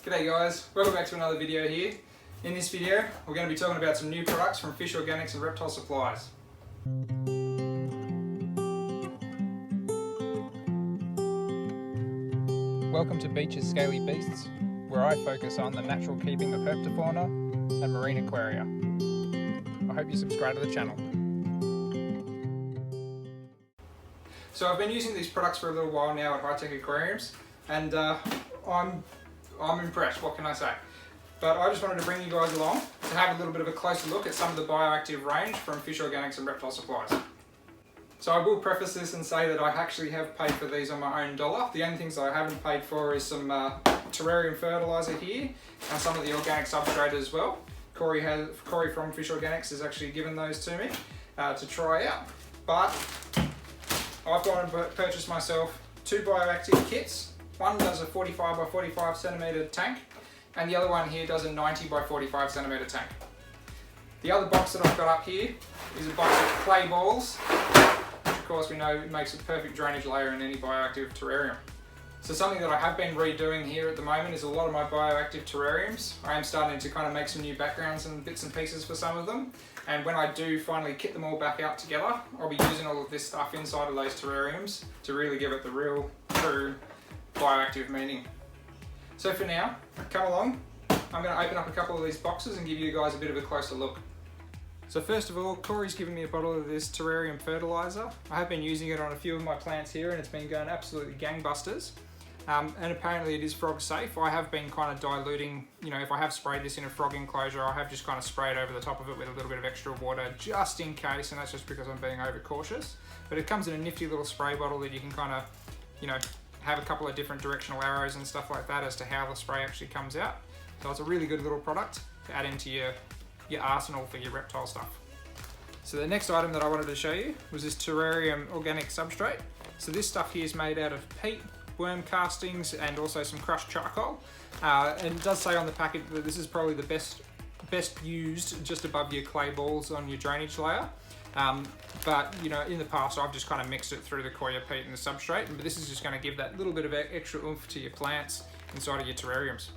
G'day guys, welcome back to another video here. In this video, we're going to be talking about some new products from Fish Organic Reptile Supplies. Welcome to Beach's Scaly Beasts, where I focus on the natural keeping of herpetofauna and marine aquaria. I hope you subscribe to the channel. So I've been using these products for a little while now at High Tech Aquariums, and I'm impressed, what can I say? But I just wanted to bring you guys along to have a little bit of a closer look at some of the Bioactive Range from Fish Organic Reptile Supplies. So I will preface this and say that I actually have paid for these on my own dollar. The only things I haven't paid for is some Terrarium Fertilizer here and some of the organic substrate as well. Corey from Fish Organics has actually given those to me to try out. But I've gone and purchased myself two Bioactive kits. One does a 45 by 45 centimetre tank, and the other one here does a 90 by 45 centimetre tank. The other box that I've got up here is a box of clay balls, which of course we know makes a perfect drainage layer in any bioactive terrarium. So something that I have been redoing here at the moment is a lot of my bioactive terrariums. I am starting to kind of make some new backgrounds and bits and pieces for some of them. And when I do finally kit them all back out together, I'll be using all of this stuff inside of those terrariums to really give it the real, true bioactive meaning. So for now, come along. I'm going to open up a couple of these boxes and give you guys a bit of a closer look. So first of all, Corey's given me a bottle of this Terrarium Fertilizer. I have been using it on a few of my plants here and it's been going absolutely gangbusters. And apparently it is frog safe. I have been kind of diluting, if I have sprayed this in a frog enclosure, I have just kind of sprayed over the top of it with a little bit of extra water just in case, and that's just because I'm being overcautious. But it comes in a nifty little spray bottle that you can kind of, have a couple of different directional arrows and stuff like that as to how the spray actually comes out. So it's a really good little product to add into your arsenal for your reptile stuff. So the next item that I wanted to show you was this Terrarium Organic Substrate. So this stuff here is made out of peat, worm castings, and also some crushed charcoal. And it does say on the packet that this is probably the best used just above your clay balls on your drainage layer. But in the past I've just kind of mixed it through the coir peat and the substrate, but this is just going to give that little bit of extra oomph to your plants inside of your terrariums.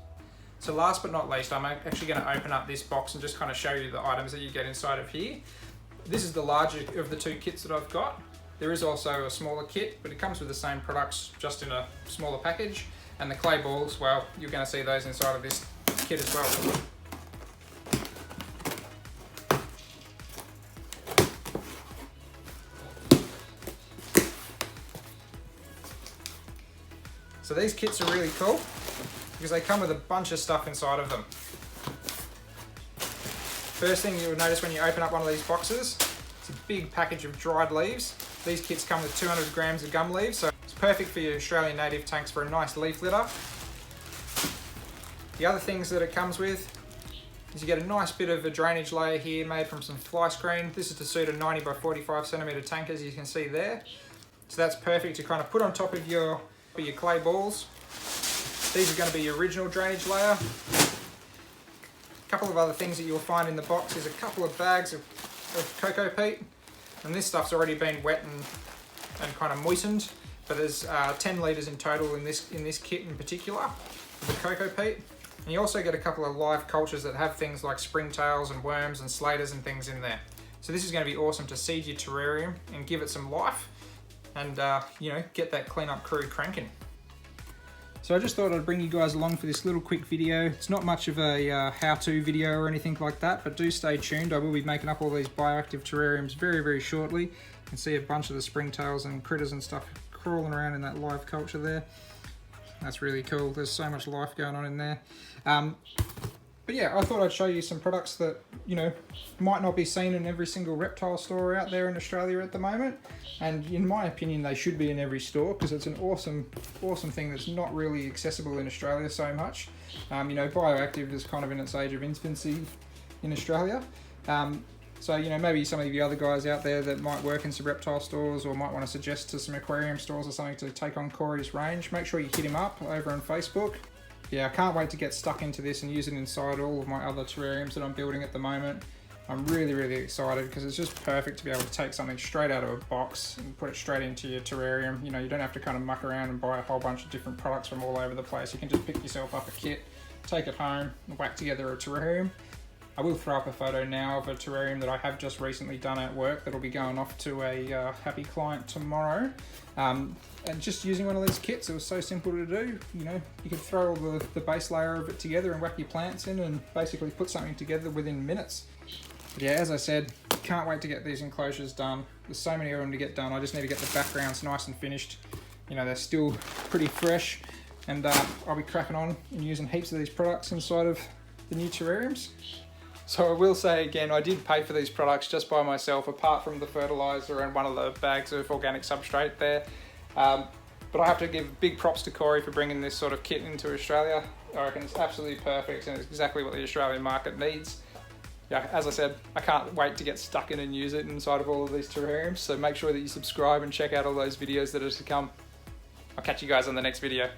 So last but not least, I'm actually going to open up this box and just kind of show you the items that you get inside of here. This is the larger of the two kits that I've got. There is also a smaller kit, but it comes with the same products just in a smaller package. And the clay balls, well, you're going to see those inside of this kit as well. So these kits are really cool because they come with a bunch of stuff inside of them. First thing you'll notice when you open up one of these boxes, it's a big package of dried leaves. These kits come with 200 grams of gum leaves, so it's perfect for your Australian native tanks for a nice leaf litter. The other things that it comes with is you get a nice bit of a drainage layer here made from some fly screen. This is to suit a 90 by 45 centimetre tank, as you can see there. So that's perfect to kind of put on top of your clay balls. These are going to be your original drainage layer. A couple of other things that you'll find in the box is a couple of bags of cocoa peat, and this stuff's already been wet and kind of moistened, but there's 10 litres in total in this kit in particular for the cocoa peat. And you also get a couple of live cultures that have things like springtails and worms and slaters and things in there. So this is going to be awesome to seed your terrarium and give it some life and get that cleanup crew cranking. So I just thought I'd bring you guys along for this little quick video. It's not much of a how-to video or anything like that, but do stay tuned. I will be making up all these bioactive terrariums very, very shortly. You can see a bunch of the springtails and critters and stuff crawling around in that live culture there. That's really cool. There's so much life going on in there. But yeah, I thought I'd show you some products that, might not be seen in every single reptile store out there in Australia at the moment. And in my opinion, they should be in every store because it's an awesome thing that's not really accessible in Australia so much. Bioactive is kind of in its age of infancy in Australia. So, maybe some of you other guys out there that might work in some reptile stores or might want to suggest to some aquarium stores or something to take on Corey's range, make sure you hit him up over on Facebook. Yeah, I can't wait to get stuck into this and use it inside all of my other terrariums that I'm building at the moment. I'm really, really excited because it's just perfect to be able to take something straight out of a box and put it straight into your terrarium. You know, you don't have to kind of muck around and buy a whole bunch of different products from all over the place. You can just pick yourself up a kit take it home and whack together a terrarium. I will throw up a photo now of a terrarium that I have just recently done at work that'll be going off to a happy client tomorrow. And just using one of these kits, it was so simple to do. You know, you could throw all the base layer of it together and whack your plants in and basically put something together within minutes. But yeah, as I said, can't wait to get these enclosures done. There's so many of them to get done. I just need to get the backgrounds nice and finished. You know, they're still pretty fresh, and I'll be cracking on and using heaps of these products inside of the new terrariums. So I will say again, I did pay for these products just by myself, apart from the fertilizer and one of the bags of organic substrate there. But I have to give big props to Corey for bringing this sort of kit into Australia. I reckon it's absolutely perfect and it's exactly what the Australian market needs. Yeah, as I said, I can't wait to get stuck in and use it inside of all of these terrariums. So make sure that you subscribe and check out all those videos that are to come. I'll catch you guys on the next video.